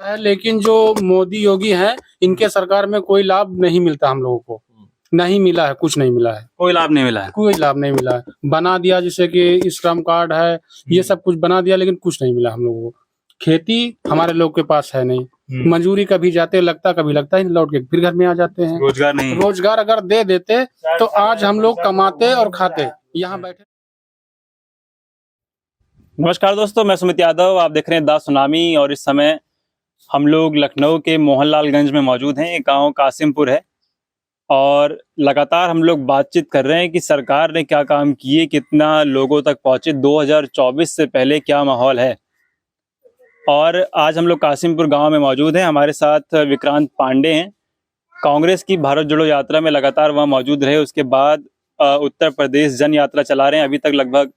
है, लेकिन जो मोदी योगी हैं, इनके सरकार में कोई लाभ नहीं मिलता हम लोगों को। नहीं मिला है, कुछ नहीं मिला है, कोई लाभ नहीं मिला है। कोई लाभ नहीं मिला है। बना दिया जैसे कि श्रम कार्ड है, ये सब कुछ बना दिया, लेकिन कुछ नहीं मिला हम लोगों को। खेती हमारे लोग के पास है नहीं, मजूरी कभी जाते लगता, कभी लगता ही नहीं, लौट के फिर घर में आ जाते हैं। रोजगार नहीं है। रोजगार अगर दे देते तो आज हम लोग कमाते और खाते, यहाँ बैठे। नमस्कार दोस्तों, मैं सुमित यादव, आप देख रहे हैं द सुनामी। और इस समय हम लोग लखनऊ के मोहनलालगंज में मौजूद हैं। एक गाँव कासिमपुर है और लगातार हम लोग बातचीत कर रहे हैं कि सरकार ने क्या काम किए, कितना लोगों तक पहुंचे, 2024 से पहले क्या माहौल है। और आज हम लोग कासिमपुर गांव में मौजूद हैं। हमारे साथ विक्रांत पांडे हैं, कांग्रेस की भारत जोड़ो यात्रा में लगातार वहाँ मौजूद रहे। उसके बाद उत्तर प्रदेश जन यात्रा चला रहे हैं। अभी तक लगभग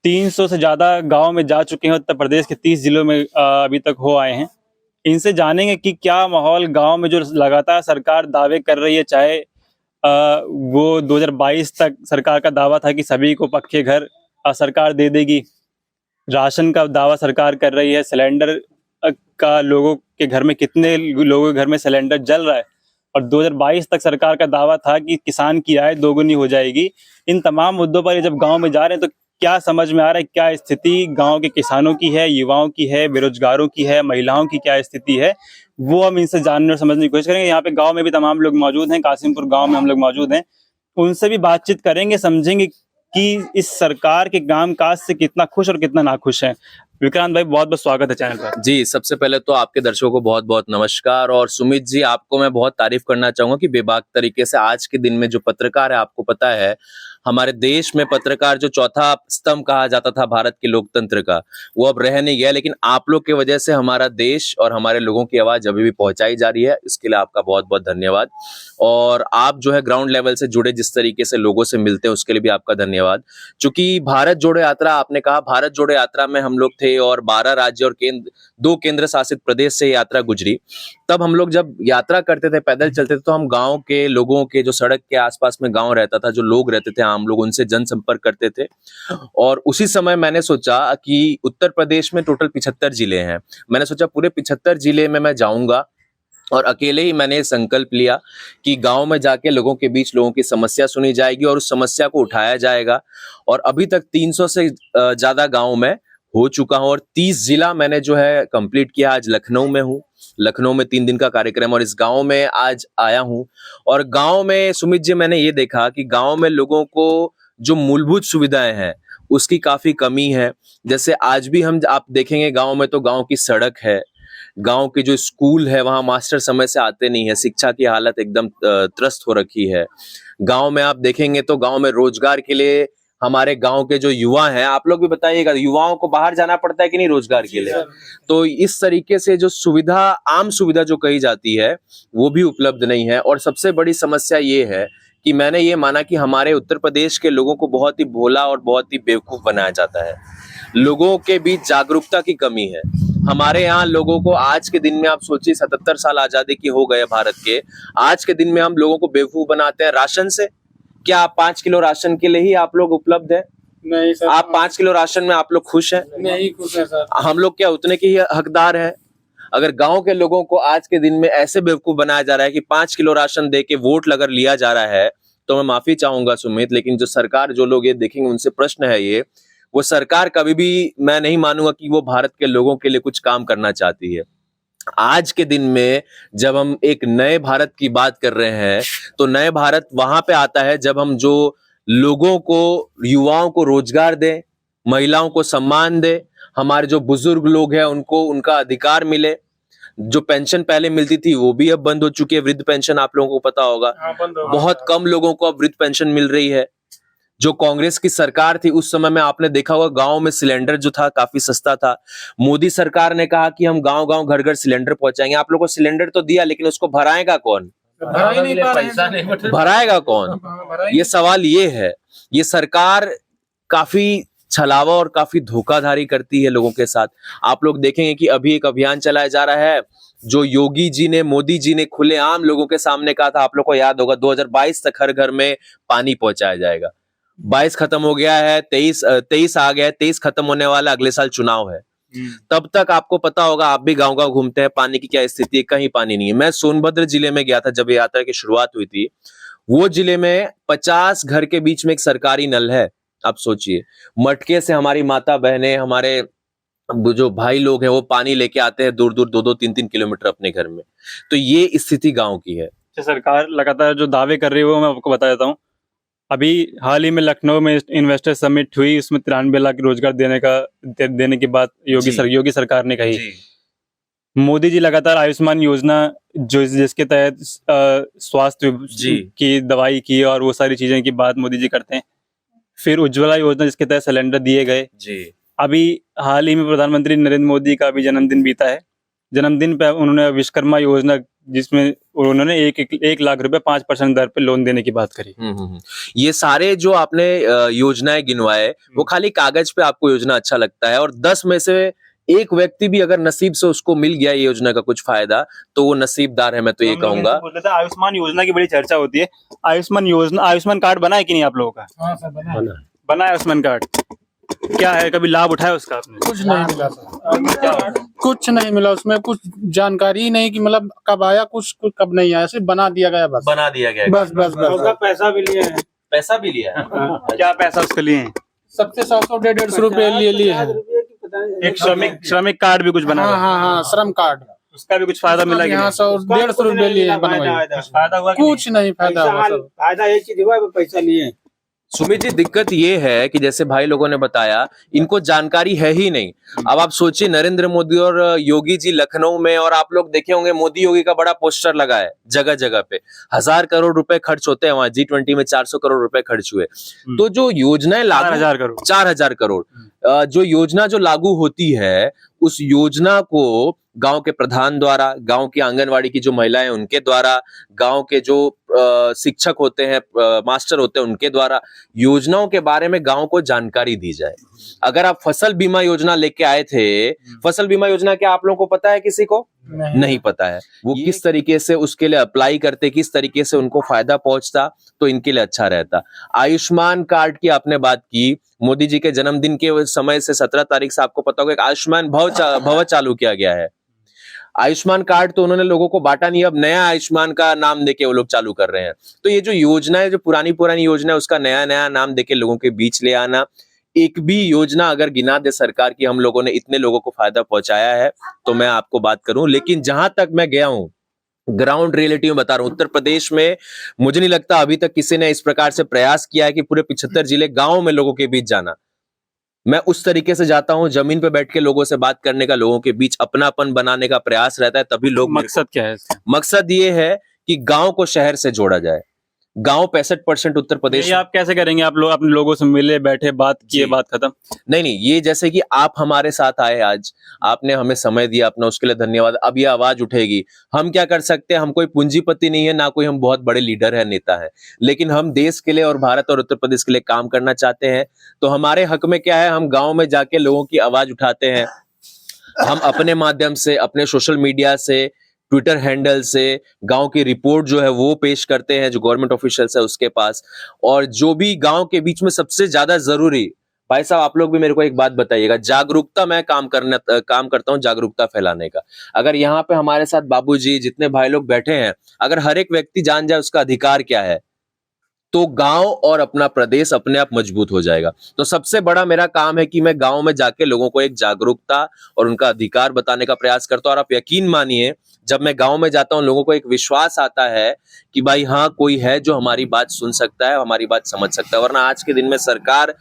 300 से ज़्यादा गांव में जा चुके हैं। उत्तर प्रदेश के 30 जिलों में अभी तक हो आए हैं। इनसे जानेंगे कि क्या माहौल गांव में, जो लगातार सरकार दावे कर रही है, चाहे वो 2022 तक सरकार का दावा था कि सभी को पक्के घर सरकार दे देगी, राशन का दावा सरकार कर रही है, सिलेंडर का लोगों के घर में, कितने लोगों के घर में सिलेंडर जल रहा है, और 2022 तक सरकार का दावा था कि किसान की आय दोगुनी हो जाएगी। इन तमाम मुद्दों पर जब गांव में जा रहे हैं तो क्या समझ में आ रहा है, क्या स्थिति गांव के किसानों की है, युवाओं की है, बेरोजगारों की है, महिलाओं की क्या स्थिति है, वो हम इनसे जानने और समझने की कोशिश करेंगे। यहाँ पे गांव में भी तमाम लोग मौजूद हैं, कासिमपुर गांव में हम लोग मौजूद हैं, उनसे भी बातचीत करेंगे, समझेंगे कि इस सरकार के काम काज से कितना खुश और कितना नाखुश है। विक्रांत भाई, बहुत बहुत स्वागत है चैनल पर। जी, सबसे पहले तो आपके दर्शकों को बहुत बहुत नमस्कार। और सुमित जी, आपको मैं बहुत तारीफ करना चाहूंगा कि बेबाक तरीके से आज के दिन में जो पत्रकार है, आपको पता है हमारे देश में पत्रकार जो चौथा स्तंभ कहा जाता था भारत के लोकतंत्र का, वो अब रह नहीं गया। लेकिन आप लोग की वजह से हमारा देश और हमारे लोगों की आवाज अभी भी पहुंचाई जा रही है। इसके लिए आपका बहुत बहुत धन्यवाद। और आप जो है ग्राउंड लेवल से जुड़े, जिस तरीके से लोगों से मिलते हैं, उसके लिए भी आपका धन्यवाद। चूंकि भारत जोड़ो यात्रा, आपने कहा भारत जोड़ो यात्रा में हम लोग थे और 12 राज्य और 2 केंद्र शासित प्रदेश से यात्रा गुजरी। तब हम लोग जब यात्रा करते थे, पैदल चलते थे, तो हम गांव के लोगों के, जो सड़क के आसपास में गांव रहता था, जो लोग रहते थे, हम लोग उनसे जनसंपर्क करते थे। और उसी समय मैंने सोचा कि उत्तर प्रदेश में टोटल 75 जिले हैं। मैंने सोचा पूरे 75 जिले में मैं जाऊंगा और अकेले ही मैंने संकल्प लिया कि गांव में जाके लोगों के बीच लोगों की समस्या सुनी जाएगी और उस समस्या को उठाया जाएगा। और अभी तक 300 से ज्यादा गांव में हो चुका हूं और 30 जिला मैंने जो है कंप्लीट किया। आज लखनऊ में हूं, लखनऊ में 3 दिन का कार्यक्रम, और इस गांव में आज आया हूं। और गांव में सुमित जी, मैंने ये देखा कि गांव में लोगों को जो मूलभूत सुविधाएं हैं उसकी काफी कमी है। जैसे आज भी आप देखेंगे गांव में, तो गांव की सड़क है, गांव के जो स्कूल है वहां मास्टर समय से आते नहीं है, शिक्षा की हालत एकदम त्रस्त हो रखी है। गांव में आप देखेंगे तो गांव में रोजगार के लिए हमारे गांव के जो युवा हैं, आप लोग भी बताइएगा, युवाओं को बाहर जाना पड़ता है कि नहीं रोजगार के लिए। तो इस तरीके से जो सुविधा, आम सुविधा जो कही जाती है, वो भी उपलब्ध नहीं है। और सबसे बड़ी समस्या ये है कि मैंने ये माना कि हमारे उत्तर प्रदेश के लोगों को बहुत ही भोला और बहुत ही बेवकूफ बनाया जाता है। लोगों के बीच जागरूकता की कमी है। हमारे यहाँ लोगों को आज के दिन में, आप सोचिए 77 साल आजादी की हो गए भारत के, आज के दिन में हम लोगों को बेवकूफ बनाते हैं राशन से। क्या आप 5 किलो राशन के लिए ही आप लोग उपलब्ध है? नहीं सर। आप 5 किलो राशन में आप लोग खुश हैं? नहीं खुश है सर। हम लोग क्या उतने के ही हकदार है? अगर गांव के लोगों को आज के दिन में ऐसे बेवकूफ बनाया जा रहा है कि 5 किलो राशन दे के वोट अगर लिया जा रहा है, तो मैं माफी चाहूंगा सुमित, लेकिन जो सरकार, जो लोग ये देखेंगे उनसे प्रश्न है ये, वो सरकार कभी भी मैं नहीं मानूंगा कि वो भारत के लोगों के लिए कुछ काम करना चाहती है। आज के दिन में जब हम एक नए भारत की बात कर रहे हैं, तो नए भारत वहां पे आता है जब हम जो लोगों को, युवाओं को रोजगार दें, महिलाओं को सम्मान दें, हमारे जो बुजुर्ग लोग हैं उनको उनका अधिकार मिले। जो पेंशन पहले मिलती थी वो भी अब बंद हो चुकी है, वृद्ध पेंशन, आप लोगों को पता होगा। बहुत कम लोगों को अब वृद्ध पेंशन मिल रही है। जो कांग्रेस की सरकार थी उस समय में आपने देखा होगा गांव में सिलेंडर जो था काफी सस्ता था। मोदी सरकार ने कहा कि हम गांव गांव घर घर सिलेंडर पहुंचाएंगे। आप लोगों को सिलेंडर तो दिया, लेकिन उसको भराएगा कौन? भराएगा कौन? ये सवाल ये है। ये सरकार काफी छलावा और काफी धोखाधड़ी करती है लोगों के साथ। आप लोग देखेंगे कि अभी एक अभियान चलाया जा रहा है जो योगी जी ने, मोदी जी ने खुलेआम लोगों के सामने कहा था। आप लोग को याद होगा 2022 तक हर घर में पानी पहुंचाया जाएगा। 22 खत्म हो गया है, 23 आ गया है, 23 खत्म होने वाला, अगले साल चुनाव है। तब तक आपको पता होगा, आप भी गांव-गांव घूमते हैं, पानी की क्या स्थिति है, कहीं पानी नहीं है। मैं सोनभद्र जिले में गया था जब ये यात्रा की शुरुआत हुई थी। वो जिले में 50 घर के बीच में एक सरकारी नल है। आप सोचिए, मटके से हमारी माता बहनें, हमारे जो भाई लोग हैं वो पानी लेके आते हैं दूर दूर 2-2 3-3 किलोमीटर अपने घर में। तो ये स्थिति गांव की है। सरकार लगातार जो दावे कर रही है वो मैं आपको बता देता हूँ। अभी हाल ही में लखनऊ में इन्वेस्टर समिट हुई, उसमें 93 लाख रोजगार देने की बात योगी सरकार ने कही। मोदी जी लगातार आयुष्मान योजना जिसके तहत स्वास्थ्य की दवाई की और वो सारी चीजें की बात मोदी जी करते हैं। फिर उज्ज्वला योजना जिसके तहत सिलेंडर दिए गए। अभी हाल ही में प्रधानमंत्री नरेंद्र मोदी का भी जन्मदिन बीता है। जन्मदिन पे उन्होंने विश्वकर्मा योजना, जिसमें उन्होंने 1 लाख रुपए 5% दर पे लोन देने की बात करी। ये सारे जो आपने योजनाएं गिनवाए वो खाली कागज पे आपको योजना अच्छा लगता है, और 10 में से एक व्यक्ति भी अगर नसीब से उसको मिल गया ये योजना का कुछ फायदा तो वो नसीबदार है, मैं तो ये कहूंगा। आयुष्मान योजना की बड़ी चर्चा होती है। आयुष्मान कार्ड बना है कि नहीं आप लोगों का? हाँ सर, बना है आयुष्मान कार्ड। क्या है, कभी लाभ उठाया उसका आपने? कुछ नहीं मिला सर, कुछ नहीं मिला उसमें, कुछ जानकारी ही नहीं कि मतलब कब आया, कुछ कब नहीं आया, सिर्फ बना दिया गया, बस बना दिया गया, बस बस बस। पैसा भी लिए हैं, पैसा भी लिया है। क्या पैसा उसके लिए? सबसे 100-150 रुपए लिए हैं। एक श्रमिक कार्ड भी कुछ बना? हाँ, श्रम कार्ड, उसका भी कुछ फायदा मिला? यहाँ 100-150 रुपए लिए हैं बनवाए, फायदा हुआ? कुछ नहीं फायदा हुआ सर। फायदा एक चीज हुआ, पैसा लिए। सुमित जी, दिक्कत ये है कि जैसे भाई लोगों ने बताया, इनको जानकारी है ही नहीं। अब आप सोचिए, नरेंद्र मोदी और योगी जी लखनऊ में, और आप लोग देखे होंगे मोदी योगी का बड़ा पोस्टर लगा है जगह जगह पे। 1000 करोड़ रुपए खर्च होते हैं वहां। G20 में 400 करोड़ रुपए खर्च हुए। तो जो योजनाएं लागू, 4000 करोड़ जो योजना जो लागू होती है, उस योजना को गांव के प्रधान द्वारा, गांव की आंगनवाड़ी की जो महिलाएं उनके द्वारा, गांव के जो शिक्षक होते हैं, मास्टर होते हैं, उनके द्वारा योजनाओं के बारे में गांव को जानकारी दी जाए। अगर आप फसल बीमा योजना लेके आए थे, फसल बीमा योजना क्या आप लोगों को पता है? किसी को नहीं पता है। वो किस तरीके से उसके लिए अप्लाई करते, किस तरीके से उनको फायदा पहुंचता, तो इनके लिए अच्छा रहता। आयुष्मान कार्ड की आपने बात की, मोदी जी के जन्मदिन के समय से 17 तारीख से आपको पता होगा एक आयुष्मान भव चालू किया गया है। आयुष्मान कार्ड तो उन्होंने लोगों को बांटा नहीं, अब नया आयुष्मान का नाम देके वो लोग चालू कर रहे हैं। तो ये जो योजना है, जो पुरानी योजना है, उसका नया नाम देके लोगों के बीच ले आना। एक भी योजना अगर गिना दे सरकार की, हम लोगों ने इतने लोगों को फायदा पहुंचाया है, तो मैं आपको बात करूं। लेकिन जहां तक मैं गया हूं, ग्राउंड रियलिटी में बता रहा हूं, उत्तर प्रदेश में मुझे नहीं लगता अभी तक किसी ने इस प्रकार से प्रयास किया है कि पूरे 75 जिले गांव में लोगों के बीच जाना। मैं उस तरीके से जाता हूं, जमीन पे बैठ के लोगों से बात करने का, लोगों के बीच अपनापन बनाने का प्रयास रहता है, तभी लोग। मकसद क्या है? मकसद ये है कि गांव को शहर से जोड़ा जाए। गांव 65% उत्तर प्रदेश। आप कैसे करेंगे? आप लोग अपने लोगों से मिले, बैठे, बात किए, बात खत्म? नहीं, ये जैसे कि आप हमारे साथ आए आज, आपने हमें समय दिया अपना, उसके लिए धन्यवाद। अब ये आवाज उठेगी। हम क्या कर सकते हैं? हम कोई पूंजीपति नहीं है, ना कोई हम बहुत बड़े लीडर है, नेता है, लेकिन हम देश के लिए और भारत और उत्तर प्रदेश के लिए काम करना चाहते हैं। तो हमारे हक में क्या है? हम गांव में जाके लोगों की आवाज उठाते हैं। हम अपने माध्यम से, अपने सोशल मीडिया से, ट्विटर हैंडल से गांव की रिपोर्ट जो है वो पेश करते हैं, जो गवर्नमेंट ऑफिशियल्स है उसके पास। और जो भी गांव के बीच में सबसे ज्यादा जरूरी, भाई साहब आप लोग भी मेरे को एक बात बताइएगा, जागरूकता मैं काम करता हूं, जागरूकता फैलाने का। अगर यहाँ पे हमारे साथ बाबूजी, जितने भाई लोग बैठे हैं, अगर हर एक व्यक्ति जान जाए उसका अधिकार क्या है, तो गांव और अपना प्रदेश अपने आप मजबूत हो जाएगा। तो सबसे बड़ा मेरा काम है कि मैं गांव में जाके लोगों को एक जागरूकता और उनका अधिकार बताने का प्रयास करता हूं। और आप यकीन मानिए, जब मैं गांव में जाता हूं, लोगों को एक विश्वास आता है कि भाई हाँ, कोई है जो हमारी बात सुन सकता है, हमारी बात समझ सकता है। वरना आज के दिन में सरकार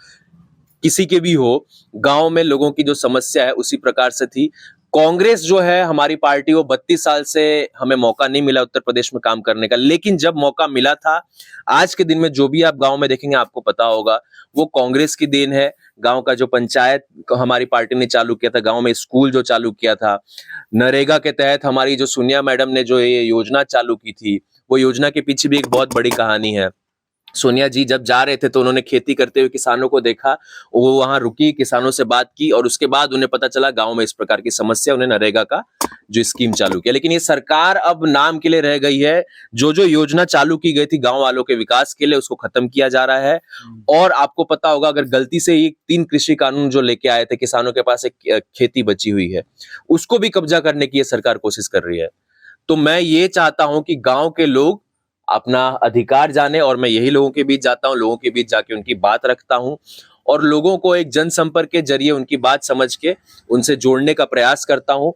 किसी के भी हो, गांव में लोगों की जो समस्या है उसी प्रकार से थी। कांग्रेस जो है हमारी पार्टी, वो 32 साल से हमें मौका नहीं मिला उत्तर प्रदेश में काम करने का, लेकिन जब मौका मिला था, आज के दिन में जो भी आप गांव में देखेंगे आपको पता होगा वो कांग्रेस की देन है। गांव का जो पंचायत हमारी पार्टी ने चालू किया था, गांव में स्कूल जो चालू किया था, नरेगा के तहत हमारी जो सोनिया मैडम ने जो ये योजना चालू की थी, वो योजना के पीछे भी एक बहुत बड़ी कहानी है। सोनिया जी जब जा रहे थे तो उन्होंने खेती करते हुए किसानों को देखा, वो वहां रुकी, किसानों से बात की और उसके बाद उन्हें पता चला गांव में इस प्रकार की समस्या, उन्हें नरेगा का जो स्कीम चालू किया। लेकिन ये सरकार अब नाम के लिए रह गई है, जो जो योजना चालू की गई थी गांव वालों के विकास के लिए उसको खत्म किया जा रहा है। और आपको पता होगा, अगर गलती से ये 3 कृषि कानून जो लेके आए थे, किसानों के पास एक खेती बची हुई है, उसको भी कब्जा करने की ये सरकार कोशिश कर रही है। तो मैं ये चाहता हूं कि गांव के लोग अपना अधिकार जाने, और मैं यही लोगों के बीच जाता हूं, लोगों के बीच जाके उनकी बात रखता हूं और लोगों को एक जनसंपर्क के जरिए उनकी बात समझ के उनसे जोड़ने का प्रयास करता हूं।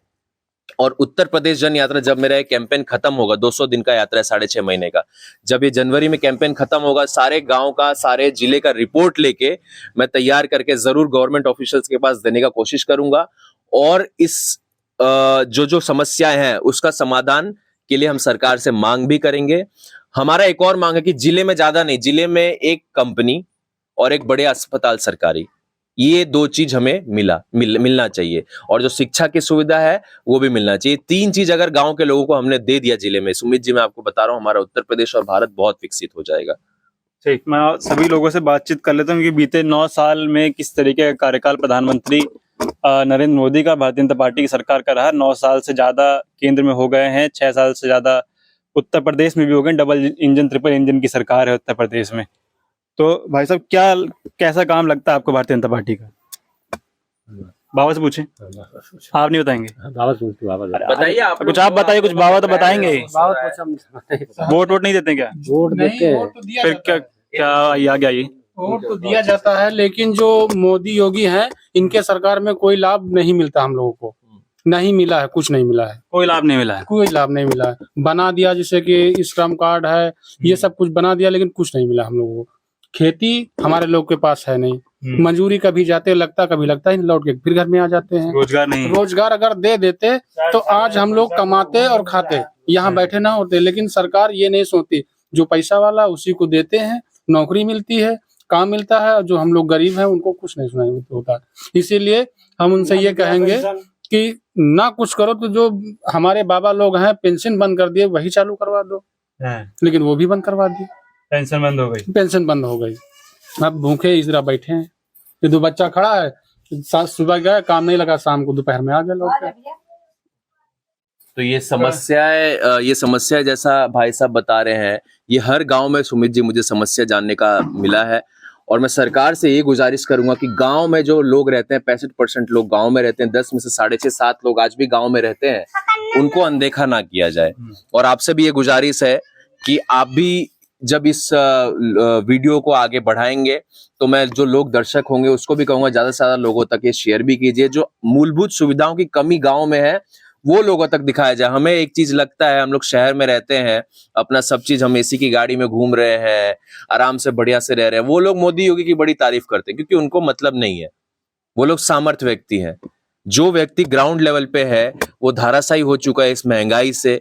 और उत्तर प्रदेश जन यात्रा, जब मेरा एक कैंपेन खत्म होगा, 200 दिन का यात्रा है, 6.5 महीने का, जब ये जनवरी में कैंपेन खत्म होगा, सारे गांव का, सारे जिले का रिपोर्ट लेके मैं तैयार करके जरूर गवर्नमेंट ऑफिशियल्स के पास देने का कोशिश करूंगा। और इस जो जो समस्याएं हैं उसका समाधान के लिए हम सरकार से मांग भी करेंगे। हमारा एक और मांग है कि जिले में ज्यादा नहीं, जिले में एक कंपनी और एक बड़े अस्पताल सरकारी, ये 2 चीज हमें मिलना चाहिए। और जो शिक्षा की सुविधा है वो भी मिलना चाहिए। 3 चीज अगर गांव के लोगों को हमने दे दिया जिले में, सुमित जी मैं आपको बता रहा हूं, हमारा उत्तर प्रदेश और भारत बहुत विकसित हो जाएगा। ठीक, मैं सभी लोगों से बातचीत कर लेता हूँ कि बीते 9 साल में किस तरीके का कार्यकाल प्रधानमंत्री नरेंद्र मोदी का, भारतीय जनता पार्टी की सरकार का रहा। 9 साल से ज्यादा केंद्र में हो गए हैं, 6 साल से ज्यादा उत्तर प्रदेश में भी हो गए। डबल इंजन, ट्रिपल इंजन की सरकार है उत्तर प्रदेश में। तो भाई साहब, कैसा काम लगता है आपको भारतीय जनता पार्टी का? बाबा से पूछें, आप नहीं बताएंगे? बताइए आप, कुछ आप बताइए, कुछ बाबा तो बताएंगे। वोट नहीं देते क्या? वोट देते हैं, फिर क्या आ गया ये? वोट तो दिया जाता है, लेकिन जो मोदी योगी हैं, इनके सरकार में कोई लाभ नहीं मिलता हम लोगों को, नहीं मिला है, कुछ नहीं मिला है, कोई लाभ नहीं मिला है। कोई लाभ नहीं मिला है। बना दिया जैसे कि श्रम कार्ड है, ये सब कुछ बना दिया, लेकिन कुछ नहीं मिला हम लोगों को। खेती हमारे लोग के पास है नहीं, मजूरी कभी जाते लगता, कभी लगता ही लौट के फिर घर में आ जाते हैं। रोजगार नहीं, रोजगार अगर दे देते तो आज हम लोग कमाते और खाते, यहाँ बैठे ना होते। लेकिन सरकार ये नहीं सोचती, जो पैसा वाला उसी को देते हैं, नौकरी मिलती है, काम मिलता है, जो हम लोग गरीब हैं उनको कुछ नहीं सुनाई होता। इसीलिए हम उनसे ये कहेंगे कि ना कुछ करो तो जो हमारे बाबा लोग हैं पेंशन बंद कर दिए, वही चालू करवा दो। लेकिन वो भी बंद करवा दी, पेंशन बंद हो गई, पेंशन बंद हो गई। अब भूखे इस तरह बैठे हैं। ये 2 बच्चा खड़ा है, सुबह गया काम नहीं लगा, शाम को दोपहर में आ गया लौट के। तो ये समस्या जैसा भाई साहब बता रहे हैं, ये हर गांव में सुमित जी मुझे समस्या जानने का मिला है। और मैं सरकार से ये गुजारिश करूंगा कि गांव में जो लोग रहते हैं, 65% लोग गांव में रहते हैं, 10 में से 6.5-7 लोग आज भी गांव में रहते हैं, उनको अनदेखा ना किया जाए। और आपसे भी ये गुजारिश है कि आप भी जब इस वीडियो को आगे बढ़ाएंगे तो मैं जो लोग दर्शक होंगे उसको भी कहूंगा ज्यादा से ज्यादा लोगों तक ये शेयर भी कीजिए। जो मूलभूत सुविधाओं की कमी गांव में है वो लोगों तक दिखाया जाए। हमें एक चीज लगता है, हम लोग शहर में रहते हैं, अपना सब चीज, हम एसी की गाड़ी में घूम रहे हैं, आराम से बढ़िया से रह रहे हैं। वो लोग मोदी योगी की बड़ी तारीफ करते हैं क्योंकि उनको मतलब नहीं है, वो लोग सामर्थ्य व्यक्ति हैं। जो व्यक्ति ग्राउंड लेवल पे है वो धाराशायी हो चुका है इस महंगाई से,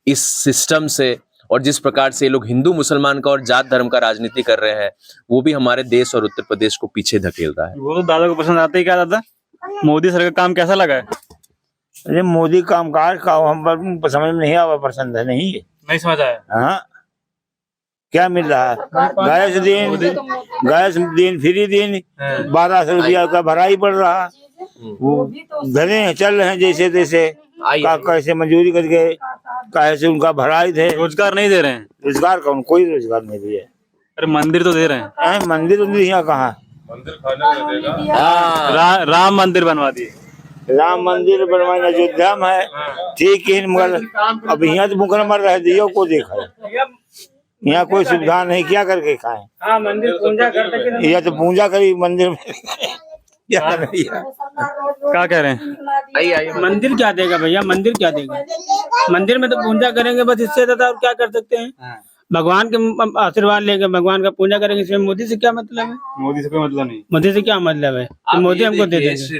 इस सिस्टम से, और जिस प्रकार से ये लोग हिंदू मुसलमान का और जात धर्म का राजनीति कर रहे हैं, वो भी हमारे देश और उत्तर प्रदेश को पीछे धकेल रहा है। वो तो दादा को पसंद आते ही। क्या दादा, मोदी सरकार का काम कैसा लगा है? अरे मोदी कामकाज का हम पर समझ में नहीं आवा, पसंद है नहीं समझ आया। हाँ, क्या मिल रहा है? गैस दिन फ्री दिन 1200 रुपया का भराई पड़ रहा। वो घरे चल रहे हैं जैसे तैसे, कैसे मंजूरी करके कैसे उनका भराई थे। रोजगार नहीं दे रहे हैं? रोजगार कौन, कोई रोजगार नहीं दिया। अरे मंदिर तो दे रहे हैं। मंदिर यहाँ कहाँ? राम मंदिर बनवा दिए। राम मंदिर बनवाना अयोध्या में है, ठीक है, मगर अब यहाँ तो भूखा मर रहे दियो को देखा, यहाँ कोई सुविधा नहीं, क्या करके खाए? हाँ, मंदिर पूजा करते, यह तो पूजा करी मंदिर में। क्या कह रहे हैं? मंदिर क्या देगा भैया, मंदिर क्या देगा? मंदिर में तो पूजा करेंगे बस, इससे ज्यादा और क्या कर सकते हैं? भगवान के आशीर्वाद लेंगे, भगवान का पूजा करेंगे, इसमें मोदी से क्या मतलब है? मोदी से कोई मतलब नहीं। मोदी से क्या मतलब है? तो मोदी हमको दे देंगे। श्री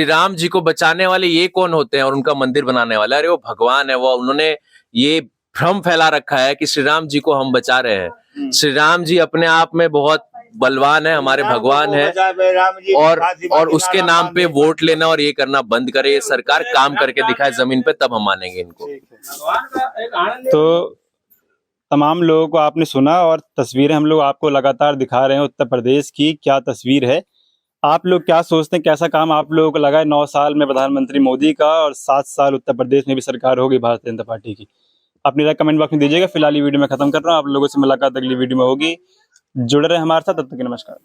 राम जी को बचाने वाले ये कौन होते हैं और उनका मंदिर बनाने वाले? अरे वो भगवान है। वो उन्होंने ये भ्रम फैला रखा है कि श्री राम जी को हम बचा रहे हैं। श्री राम जी अपने आप में बहुत बलवान है, हमारे भगवान है, और उसके नाम पे वोट लेना और ये करना बंद करे। ये सरकार काम करके दिखाए जमीन पे, तब हम मानेंगे इनको। तो तमाम लोगों को आपने सुना और तस्वीरें हम लोग आपको लगातार दिखा रहे हैं उत्तर प्रदेश की क्या तस्वीर है। आप लोग क्या सोचते हैं, कैसा काम आप लोगों को लगा है 9 साल में प्रधानमंत्री मोदी का और 7 साल उत्तर प्रदेश में भी सरकार होगी भारतीय जनता पार्टी की? अपनी राय कमेंट बॉक्स में दीजिएगा। फिलहाल ये वीडियो मैं खत्म कर रहा हूँ, आप लोगों से मुलाकात अगली वीडियो में होगी। जुड़े रहे हमारे साथ, तब तक के नमस्कार।